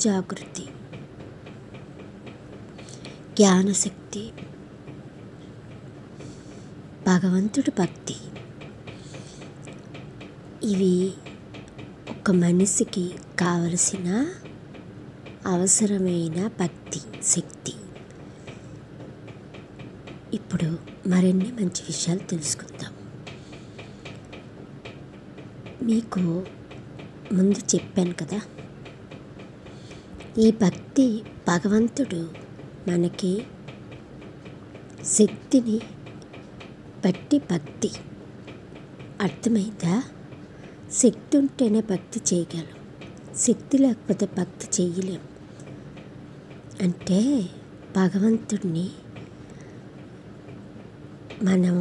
జాగృతి, జ్ఞానశక్తి, భగవంతుడి భక్తి, ఇవి ఒక మనిషికి కావలసిన అవసరమైన భక్తి శక్తి. ఇప్పుడు మరిన్ని మంచి విషయాలు తెలుసుకుందాం. మీకు ముందు చెప్పాను కదా, ఈ భక్తి భగవంతుడు మనకి శక్తిని బట్టి భక్తి. అర్థమైందా? శక్తి ఉంటేనే భక్తి చేయగలం, శక్తి లేకపోతే భక్తి చేయలేం. అంటే భగవంతుడిని మనం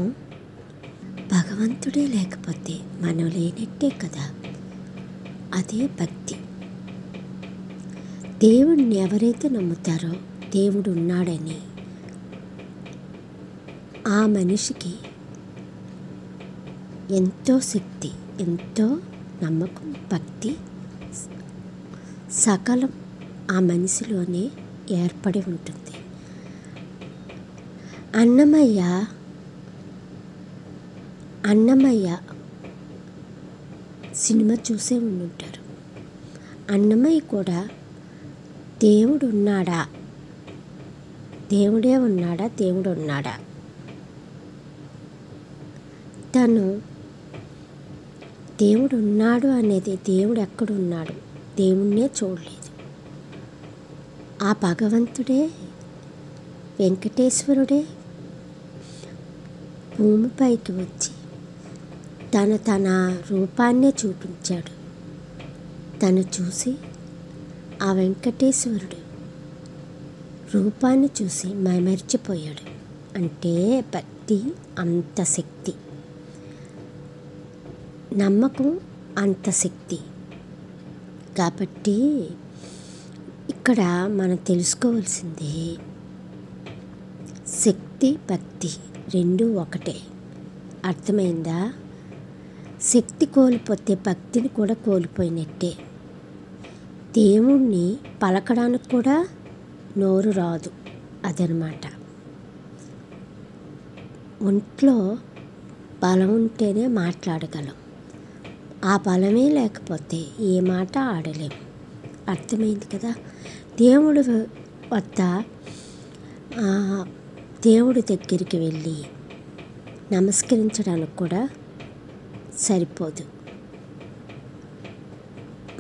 భగవంతుడే లేకపోతే మనం లేనట్టే కదా. అదే భక్తి. దేవుణ్ణి ఎవరైతే నమ్ముతారో దేవుడు ఉన్నాడని ఆ మనిషికి ఎంతో శక్తి, ఎంతో నమ్మకం, భక్తి సకలం ఆ మనిషిలోనే ఏర్పడి ఉంటుంది. అన్నమయ్య సినిమా చూసే ఉండుంటారు. అన్నమయ్య కూడా దేవుడు ఉన్నాడా, దేవుడే ఉన్నాడా, దేవుడు ఉన్నాడా, తను దేవుడు ఉన్నాడు అనేది దేవుడు ఎక్కడున్నాడు, దేవుణ్ణే చూడలేదు. ఆ భగవంతుడే, వెంకటేశ్వరుడే భూమిపైకి వచ్చి తన రూపాన్నే చూపించాడు. తను చూసి ఆ వెంకటేశ్వరుడు రూపాన్ని చూసి మైమరిచిపోయాడు. అంటే భక్తి అంత శక్తి, నమ్మకం అంత శక్తి. కాబట్టి ఇక్కడ మనం తెలుసుకోవాల్సింది శక్తి భక్తి రెండు ఒకటే. అర్థమైందా? శక్తి కోల్పోతే భక్తిని కూడా కోల్పోయినట్టే. దేవుణ్ణి పలకడానికి కూడా నోరు రాదు. అదనమాట. ఒంట్లో బలం ఉంటేనే మాట్లాడగలం. ఆ బలమే లేకపోతే ఏ మాట ఆడలేం. అర్థమైంది కదా? దేవుడి వద్ద దేవుడి దగ్గరికి వెళ్ళి నమస్కరించడానికి కూడా సరిపోదు.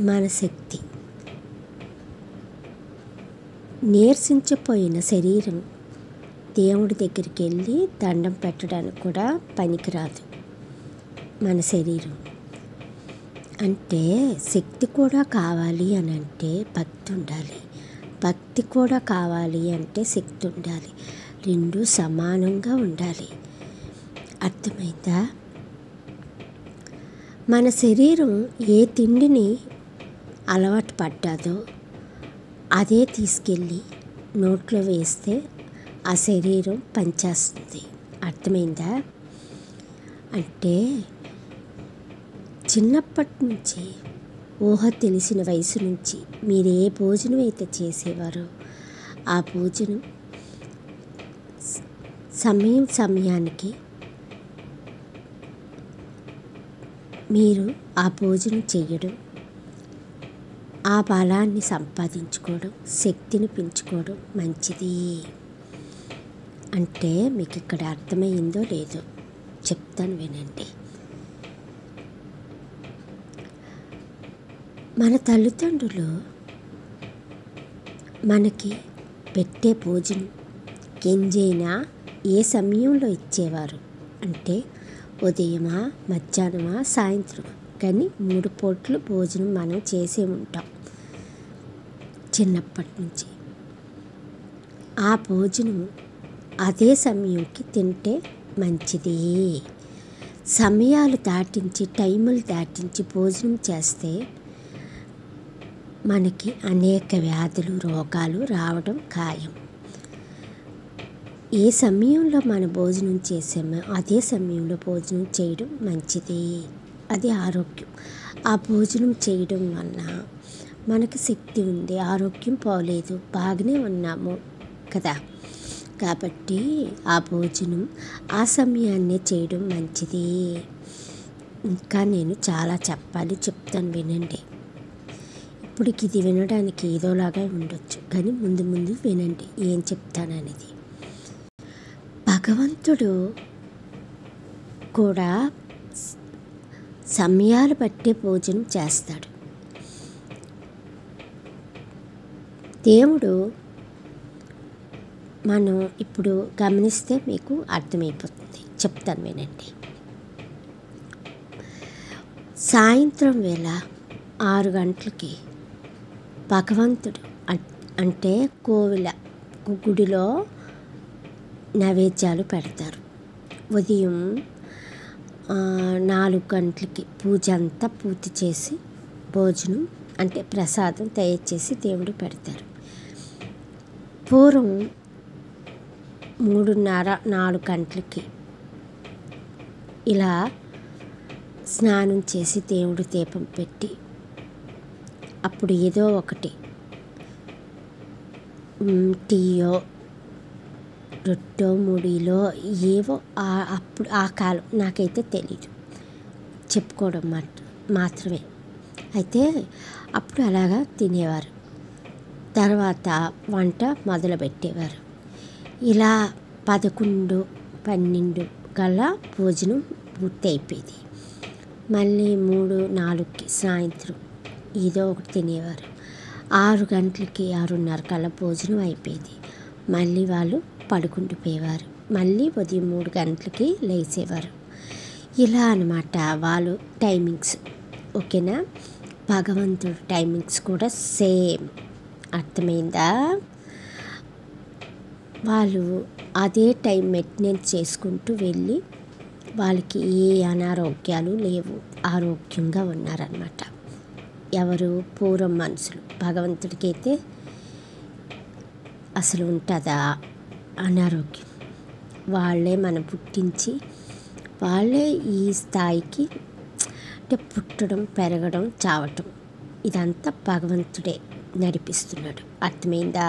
మన శక్తి నీరసించిపోయిన శరీరం దేవుడి దగ్గరికి వెళ్ళి దండం పెట్టడానికి కూడా పనికిరాదు. మన శరీరం అంటే శక్తి కూడా కావాలి అని అంటే భక్తి ఉండాలి, భక్తి కూడా కావాలి అంటే శక్తి ఉండాలి. రెండు సమానంగా ఉండాలి. అర్థమైందా? మన శరీరం ఏ తిండిని అలవాటు పడ్డాదో అదే తీసుకెళ్ళి నోట్లో వేస్తే ఆ శరీరం పనిచేస్తుంది. అర్థమైందా? అంటే చిన్నప్పటి నుంచి ఊహ తెలిసిన వయసు నుంచి మీరు ఏ భోజనం అయితే చేసేవారో ఆ భోజనం సమయానికి మీరు ఆ భోజనం చేయడం, ఆ బలాన్ని సంపాదించుకోవడం, శక్తిని పెంచుకోవడం మంచిది. అంటే మీకు ఇక్కడ అర్థమైందో లేదో చెప్తాను, వినండి. మన తల్లిదండ్రులు మనకి పెట్టే భోజనం గింజైనా ఏ సమయంలో ఇచ్చేవారు అంటే ఉదయమా, మధ్యాహ్నమా, సాయంత్రం, కానీ 3 పూటలు భోజనం మనం చేసే ఉంటాం చిన్నప్పటి నుంచి. ఆ భోజనం అదే సమయంకి తింటే మంచిది. సమయాలు దాటించి, టైములు దాటించి భోజనం చేస్తే మనకి అనేక వ్యాధులు, రోగాలు రావడం ఖాయం. ఏ సమయంలో మన భోజనం చేసామో అదే సమయంలో భోజనం చేయడం మంచిది. అది ఆరోగ్యం. ఆ భోజనం చేయడం వల్ల మనకు శక్తి ఉంది, ఆరోగ్యం పోలేదు, బాగానే ఉన్నాము కదా. కాబట్టి ఆ భోజనం ఆ సమయాన్నే చేయడం మంచిది. ఇంకా నేను చాలా చెప్తాను, వినండి. ఇప్పటికి ఇది వినడానికి ఏదోలాగా ఉండొచ్చు, కానీ ముందు ముందు వినండి ఏం చెప్తాననేది. భగవంతుడు కూడా సమయాలు బట్టే భోజనం చేస్తాడు. దేవుడు మనం ఇప్పుడు గమనిస్తే మీకు అర్థమైపోతుంది, చెప్తాను వినండి. సాయంత్రం వేళ 6 గంటలకి భగవంతుడు అంటే గుడిలో నైవేద్యాలు పెడతారు. ఉదయం 4 గంటలకి పూజ అంతా పూర్తి చేసి భోజనం అంటే ప్రసాదం తయారు చేసి దేవుడు పెడతారు. పూర్వం 3:30-4 గంటలకి ఇలా స్నానం చేసి దేవుడు దీపం పెట్టి అప్పుడు ఏదో ఒకటి టీయో రొట్టె ముడిలో ఏవో అప్పుడు ఆ కాలం నాకైతే తెలీదు, చెప్పుకోవడం మాత్రమే. అయితే అప్పుడు అలాగా తినేవారు. తర్వాత వంట మొదలుపెట్టేవారు. ఇలా 11-12 కల్లా భోజనం పూర్తి అయిపోయేది. మళ్ళీ 3-4కి సాయంత్రం ఏదో ఒకటి తినేవారు. 6 గంటలకి 6:30 కల్లా భోజనం అయిపోయేది. మళ్ళీ వాళ్ళు పడుకుండిపోయేవారు. మళ్ళీ ఉదయం 3 గంటలకి లేచేవారు. ఇలా అన్నమాట వాళ్ళు టైమింగ్స్. ఓకేనా? భగవంతుడు టైమింగ్స్ కూడా సేమ్. అర్థమైందా? వాళ్ళు అదే టైం మెయింటెనెన్స్ చేసుకుంటూ వెళ్ళి వాళ్ళకి ఏ అనారోగ్యాలు లేవు, ఆరోగ్యంగా ఉన్నారన్నమాట. ఎవరు? పూర్వం మనుషులు. భగవంతుడికి అయితే అసలు ఉంటుందా అనారోగ్యం? వాళ్ళే మనం పుట్టించి వాళ్ళే ఈ స్థాయికి అంటే పుట్టడం, పెరగడం, చావటం ఇదంతా భగవంతుడే నడిపిస్తున్నాడు. అర్థమైందా?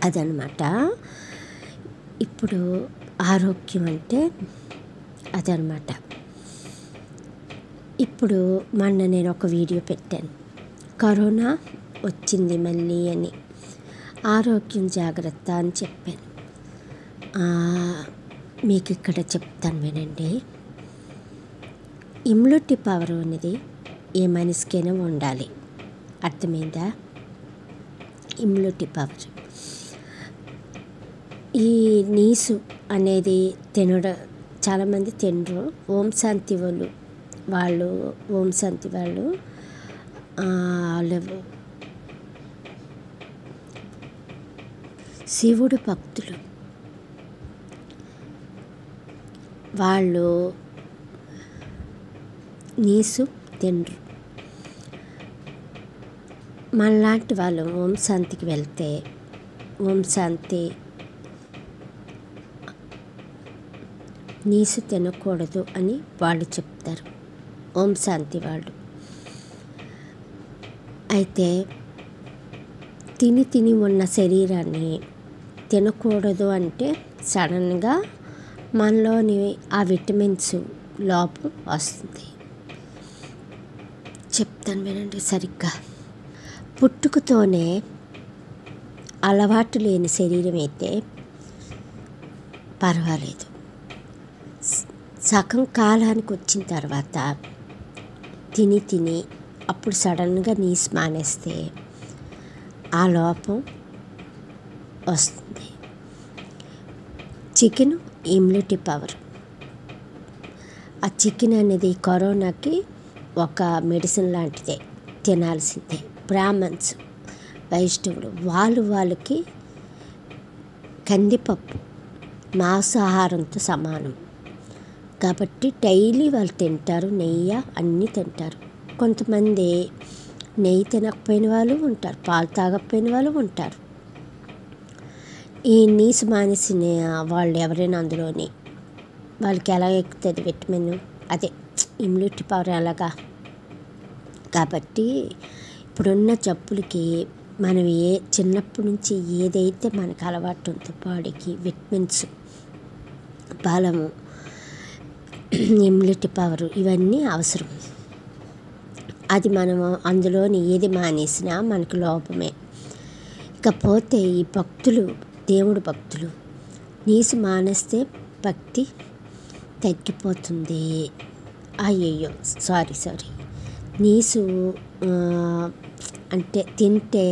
అదనమాట. ఇప్పుడు ఆరోగ్యం అంటే అదనమాట. ఇప్పుడు మొన్న నేను ఒక వీడియో పెట్టాను, కరోనా వచ్చింది మళ్ళీ అని, ఆరోగ్యం జాగ్రత్త అని చెప్పాను. మీకు ఇక్కడ చెప్తాను వినండి. ఇమ్యూనిటీ పవర్ అనేది ఏ మనిషికైనా ఉండాలి. అర్థమైందా? Immunity power. ఈ నీసు అనేది తినడం చాలామంది తినరు. ఓం శాంతి వాళ్ళు శివుడు భక్తులు. వాళ్ళు నీసు తినరు. మనలాంటి వాళ్ళు ఓం శాంతికి వెళ్తే ఓం శాంతి నీసు తినకూడదు అని వాళ్ళు చెప్తారు, ఓం శాంతి వాళ్ళు. అయితే తిని ఉన్న శరీరాన్ని తినకూడదు అంటే సడన్గా మనలోని ఆ విటమిన్స్ లోపం వస్తుంది. చెప్తాను వినండి సరిగ్గా. పుట్టుకతోనే అలవాటు లేని శరీరం అయితే పర్వాలేదు. సగం కాలానికి వచ్చిన తర్వాత తిని అప్పుడు సడన్గా నీసు మానేస్తే ఆ లోపం వస్తుంది. Chicken immunity power. ఆ చికెన్ అనేది కరోనాకి ఒక మెడిసిన్ లాంటిదే, తినాల్సిందే. బ్రాహ్మణ్స్, వైష్ణవులు వాళ్ళకి కందిపప్పు మాంసాహారంతో సమానం కాబట్టి డైలీ వాళ్ళు తింటారు. నెయ్యి అన్నీ తింటారు. కొంతమంది నెయ్యి తినకపోయిన వాళ్ళు ఉంటారు, పాలు తాగకపోయిన వాళ్ళు ఉంటారు. ఈ నీసు మానేసిన వాళ్ళు ఎవరైనా అందులోని వాళ్ళకి ఎలా ఎక్కుతుంది విటమిన్, అదే ఇమ్యూనిటీ పవర్ అలాగా. కాబట్టి ఇప్పుడున్న జబ్బులకి మనం చిన్నప్పటి నుంచి ఏదైతే మనకు అలవాటు ఉందో బాడీకి విటమిన్స్, బలము, ఇమ్యూనిటీ పవర్ ఇవన్నీ అవసరం. అది మనము అందులోని ఏది మానేసినా మనకు లోపమే. ఇకపోతే ఈ భక్తులు, దేవుడు భక్తులు నీసు మానేస్తే భక్తి తగ్గిపోతుంది. అయ్యయ్యో సారీ నీసు అంటే తింటే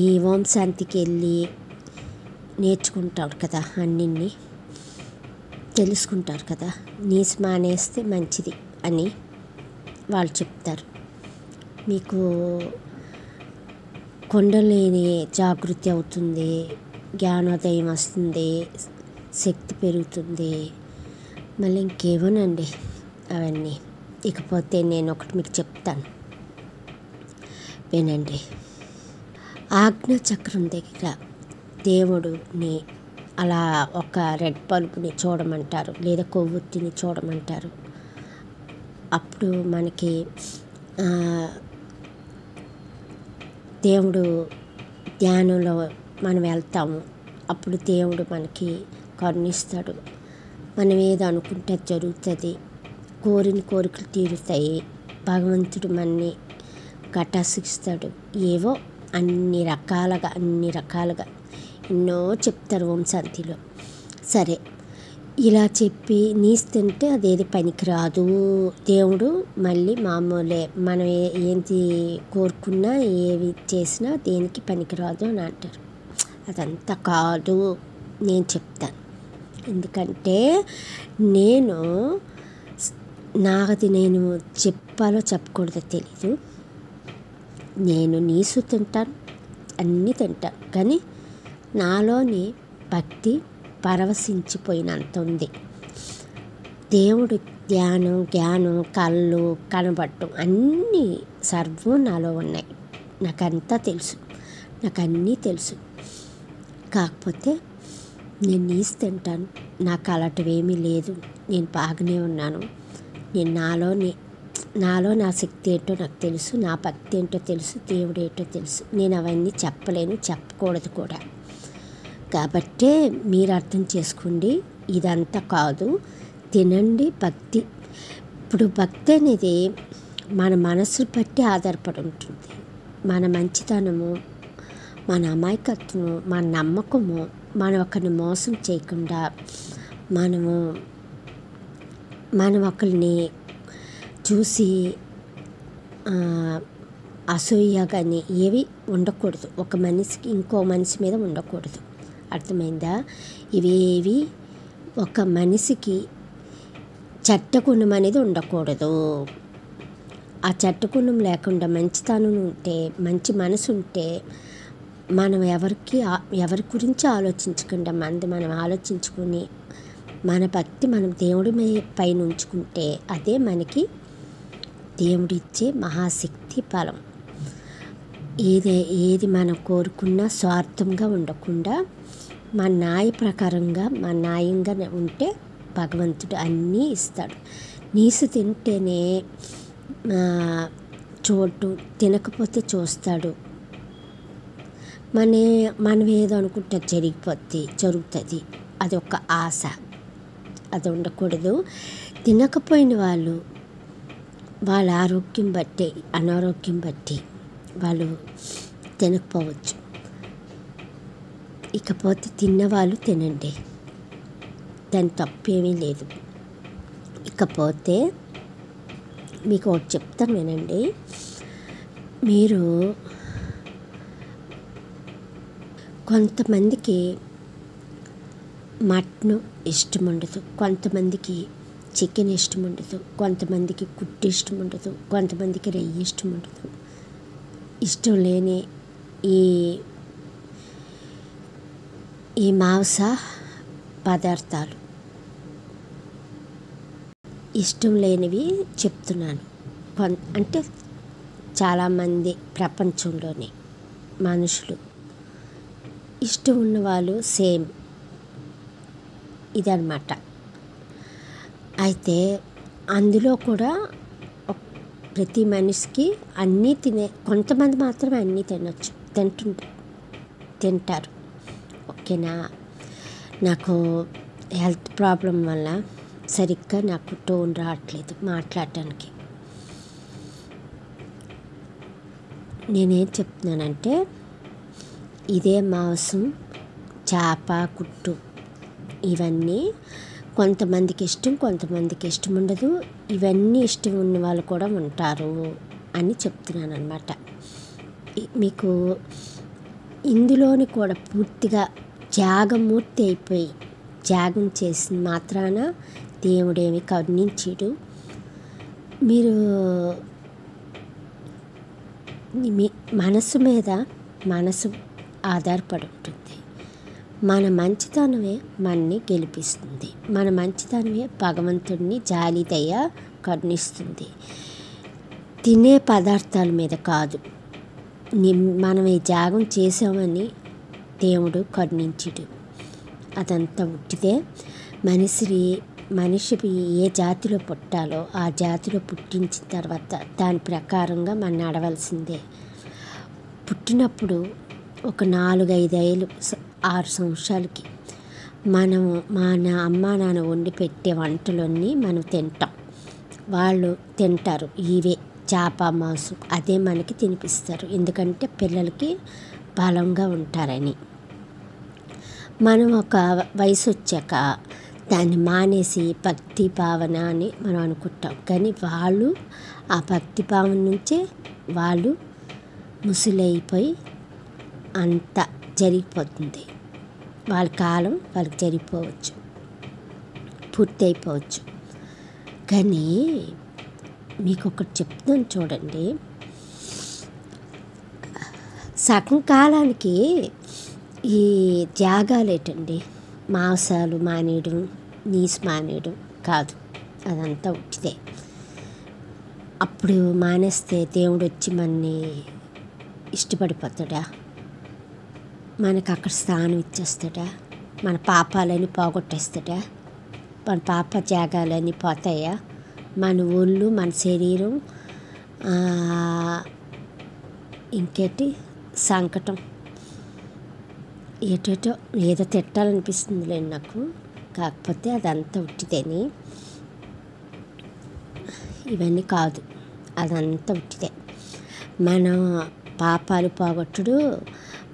ఈ ఓం శాంతికి వెళ్ళి నేర్చుకుంటారు కదా, అన్నిన్ని తెలుసుకుంటారు కదా. నీసు మానేస్తే మంచిది అని వాళ్ళు చెప్తారు. మీకు కొండలేని జాగృతి అవుతుంది, జ్ఞానోదయం వస్తుంది, శక్తి పెరుగుతుంది, మళ్ళీ ఇంకేమోనండి అవన్నీ. ఇకపోతే నేను ఒకటి మీకు చెప్తాను, వినండి. ఆజ్ఞా చక్రం దగ్గర దేవుడిని అలా ఒక రెడ్ బల్బుని చూడమంటారు, లేదా కొవ్వొత్తిని చూడమంటారు. అప్పుడు మనకి దేవుడు ధ్యానంలో మనం వెళ్తాము. అప్పుడు దేవుడు మనకి కరుణిస్తాడు. మనం ఏదో అనుకుంటే జరుగుతుంది, కోరిన కోరికలు తీరుతాయి, భగవంతుడు మనని కటాక్షిస్తాడు. ఏవో అన్ని రకాలుగా ఎన్నో చెప్తారు ఓం శాంతిలో. సరే, ఇలా చెప్పి నీసు తింటే అదేది పనికిరాదు, దేవుడు మళ్ళీ మామూలే, మనం ఏంటి కోరుకున్నా ఏవి చేసినా దేనికి పనికిరాదు అని అంటారు. అదంతా కాదు, నేను చెప్తాను. ఎందుకంటే నాది నేను చెప్పాలో చెప్పకూడదో తెలీదు. నేను నీసు తింటాను, అన్నీ తింటాను, కానీ నాలోని భక్తి పరవశించిపోయినంత ఉంది. దేవుడు జ్ఞానం కళ్ళు కనబడటం అన్నీ సర్వం నాలో ఉన్నాయి. నాకంతా తెలుసు, నాకు అన్నీ తెలుసు. కాకపోతే నేను నీసు తింటాను, నాకు అలాంటివేమీ లేదు, నేను బాగానే ఉన్నాను. నేను నాలో నా శక్తి ఏంటో నాకు తెలుసు, నా భక్తి ఏంటో తెలుసు, దేవుడు ఏంటో తెలుసు. నేను అవన్నీ చెప్పలేను, చెప్పకూడదు కూడా. కాబట్టే మీరు అర్థం చేసుకోండి, ఇదంతా కాదు, తినండి. భక్తి ఇప్పుడు భక్తి అనేది మన మనసు బట్టి ఆధారపడి ఉంటుంది. మన మంచితనము, మన అమాయకత్వము, మన నమ్మకము, మనం ఒకరిని మోసం చేయకుండా, మనం ఒకరిని చూసి అసూయ కానీ ఏవి ఉండకూడదు. ఒక మనిషికి ఇంకో మనిషి మీద ఉండకూడదు. అర్థమైందా? ఇవేవి ఒక మనిషికి చెడ్డగుణం అనేది ఉండకూడదు. ఆ చెడ్డగుణం లేకుండా మంచితనం ఉంటే, మంచి మనసు ఉంటే, మనం ఎవరి గురించి ఆలోచించకుండా మనం ఆలోచించుకుని మన భక్తి మనం దేవుడి పైన ఉంచుకుంటే అదే మనకి దేవుడిచ్చే మహాశక్తి బలం. ఏది మనం కోరుకున్నా స్వార్థంగా ఉండకుండా మన న్యాయ ప్రకారంగా మన న్యాయంగా ఉంటే భగవంతుడు అన్నీ ఇస్తాడు. నీసు తింటేనే తినకపోతే చూస్తాడు. మనం ఏదో అనుకుంటే జరుగుతుంది, అది ఒక ఆశ, అది ఉండకూడదు. తినకపోయిన వాళ్ళ ఆరోగ్యం బట్టి అనారోగ్యం బట్టి వాళ్ళు తినకపోవచ్చు. ఇకపోతే తిన్నవాళ్ళు తినండి, దాని తప్పేమీ లేదు. ఇకపోతే మీకు ఒకటి చెప్తాను, వినండి. మీరు కొంతమందికి మటన్ ఇష్టం ఉండదు, కొంతమందికి చికెన్ ఇష్టం ఉండదు, కొంతమందికి గుడ్డు ఇష్టం ఉండదు, కొంతమందికి రొయ్య ఇష్టం ఉండదు. ఇష్టం లేని ఈ మాంస పదార్థాలు ఇష్టం లేనివి చెప్తున్నాను. అంటే చాలామంది ప్రపంచంలోని మనుషులు ఇష్టం ఉన్నవాళ్ళు సేమ్ ఇదన్నమాట. అయితే అందులో కూడా ప్రతి మనిషికి అన్నీ కొంతమంది మాత్రమే అన్నీ తింటారు. ఓకేనా. నాకు హెల్త్ ప్రాబ్లం వల్ల సరిగ్గా నాకు టోన్ రావట్లేదు మాట్లాడటానికి. నేనేం చెప్తున్నానంటే, ఇదే మాంసం, చేప, గుడ్డు ఇవన్నీ కొంతమందికి ఇష్టం, కొంతమందికి ఇష్టం ఉండదు. ఇవన్నీ ఇష్టం ఉన్న వాళ్ళు కూడా ఉంటారు అని చెప్తున్నాను అన్నమాట. మీకు ఇందులోని కూడా పూర్తిగా త్యాగమూర్తి అయిపోయి త్యాగం చేసిన మాత్రాన దేవుడేమి కరుణించడు. మీరు మీ మనసు ఆధారపడి ఉంటుంది. మన మంచితనమే మనని గెలిపిస్తుంది. మన మంచితనమే భగవంతుడిని జాలి దయ కరుణిస్తుంది. తినే పదార్థాల మీద కాదు. మనం ఈ త్యాగం చేసామని దేవుడు కరుణించడు. అదంతా ఉట్టిదే. మనిషికి ఏ జాతిలో పుట్టాలో ఆ జాతిలో పుట్టించిన తర్వాత దాని ప్రకారంగా మనం నడవలసిందే. పుట్టినప్పుడు ఒక 4-5 ఏళ్ళు 6 సంవత్సరాలకి మన అమ్మ నాన్న వండి పెట్టే వంటలన్నీ మనం తింటాం. వాళ్ళు తింటారు ఇవే చేప మాంసం, అదే మనకి తినిపిస్తారు. ఎందుకంటే పిల్లలకి బలంగా ఉంటారని. మనం ఒక వయసు వచ్చాక దాన్ని మానేసి భక్తి భావన అని మనం అనుకుంటాం. కానీ వాళ్ళు ఆ భక్తి భావన నుంచే వాళ్ళు ముసలైపోయి అంత జరిగిపోతుంది. వాళ్ళ కాలం వాళ్ళకి జరిగిపోవచ్చు, పూర్తి అయిపోవచ్చు. కానీ మీకు ఒకటి చెప్తున్నాను చూడండి. సగం కాలానికి ఈ త్యాగాలేటండి. మాంసాలు మానేయడం, నీసు మానేయడం కాదు. అదంతా ఉట్టిదే. అప్పుడు మానేస్తే దేవుడు వచ్చి మనని ఇష్టపడిపోతాడా? మనకు అక్కడ స్థానం ఇచ్చేస్తాడా? మన పాపాలని పోగొట్టేస్తాడా? మన పాప త్యాగాలన్నీ పోతాయా? మన ఒళ్ళు, మన శరీరం, ఇంకేంటి సంకటం, ఏదో తిట్టాలనిపిస్తుంది నాకు. కాకపోతే అదంతా ఉట్టిదేని. ఇవన్నీ కాదు, అదంతా ఉట్టిదే. మన పాపాలు పోగొట్టుడు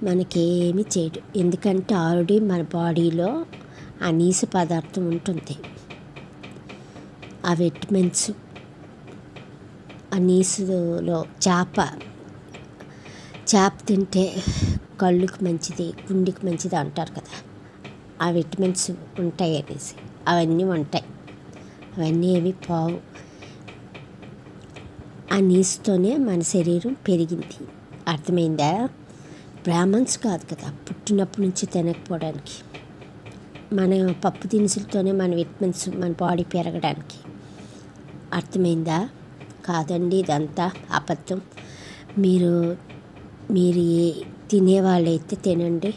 మనకేమీ చేయడు. ఎందుకంటే ఆల్రెడీ మన బాడీలో ఆ నీసు పదార్థం ఉంటుంది. ఆ విటమిన్స్, ఆ నీసులో చేప తింటే కళ్ళుకి మంచిది, గుండెకి మంచిది అంటారు కదా. ఆ విటమిన్స్ ఉంటాయి అనేసి అవన్నీ ఉంటాయి. అవన్నీ ఏమి పోవు. ఆ నీసుతోనే మన శరీరం పెరిగింది. అర్థమైందా? బ్రాహ్మణ్స్ కాదు కదా పుట్టినప్పటి నుంచి తినకపోవడానికి. మన పప్పు దినుసులతోనే మన విటమిన్స్, మన బాడీ పెరగడానికి. అర్థమైందా? కాదండి, ఇదంతా అబద్ధం. మీరు తినేవాళ్ళైతే తినండి.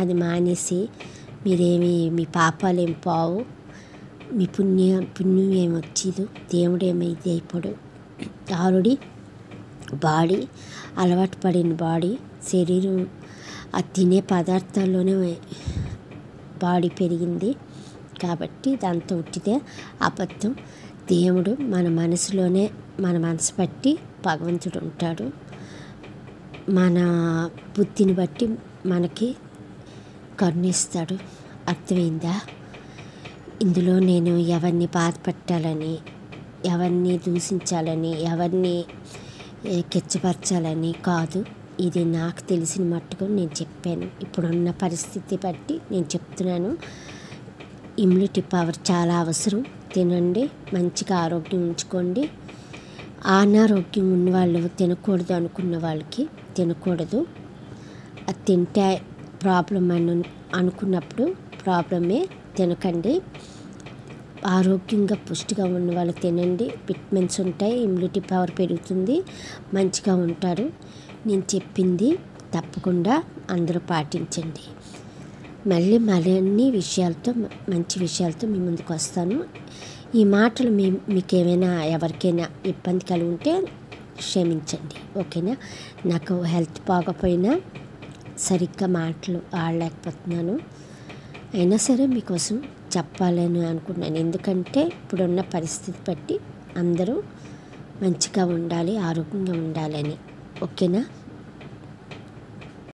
అది మానేసి మీ పాపాలు ఏం పోవు, మీ పుణ్యం ఏమి వచ్చేది, దేవుడు ఏమి ఇది అయిపోడు. ఆల్రెడీ బాడీ అలవాటు పడిన బాడీ, శరీరం ఆ తినే పదార్థాల్లోనే బాడీ పెరిగింది. కాబట్టి ఇదంతా ఉట్టిదే, అబద్ధం. దేవుడు మన మనసులోనే, మన మనసు బట్టి భగవంతుడు ఉంటాడు. మన బుద్ధిని బట్టి మనకి కరుణిస్తాడు. అర్థమైందా? ఇందులో నేను ఎవరిని బాధపెట్టాలని, ఎవరిని దూషించాలని, ఎవరిని కిచ్చపరచాలని కాదు. ఇది నాకు తెలిసిన మట్టుకు నేను చెప్పాను. ఇప్పుడున్న పరిస్థితి బట్టి నేను చెప్తున్నాను. ఇమ్యూనిటీ పవర్ చాలా అవసరం. తినండి, మంచిగా ఆరోగ్యం ఉంచుకోండి. అనారోగ్యం ఉన్నవాళ్ళు తినకూడదు అనుకున్న వాళ్ళకి తినకూడదు. అది తింటే ప్రాబ్లం అనుకున్నప్పుడు ప్రాబ్లమే, తినకండి. ఆరోగ్యంగా పుష్టిగా ఉన్న వాళ్ళు తినండి. విటమిన్స్ ఉంటాయి, ఇమ్యూనిటీ పవర్ పెరుగుతుంది, మంచిగా ఉంటారు. నేను చెప్పింది తప్పకుండా అందరూ పాటించండి. మళ్ళీ మరిన్ని విషయాలతో మంచి విషయాలతో మీ ముందుకు వస్తాను. ఈ మాటలు మీకు ఏమైనా ఎవరికైనా ఇబ్బంది కలిగి ఉంటే క్షమించండి, ఓకేనా. నాకు హెల్త్ బాగోపోయినా సరిగ్గా మాటలు ఆడలేకపోతున్నాను, అయినా సరే మీకోసం చెప్పాలని అనుకున్నాను. ఎందుకంటే ఇప్పుడున్న పరిస్థితి బట్టి అందరూ మంచిగా ఉండాలి, ఆరోగ్యంగా ఉండాలని, ఓకేనా.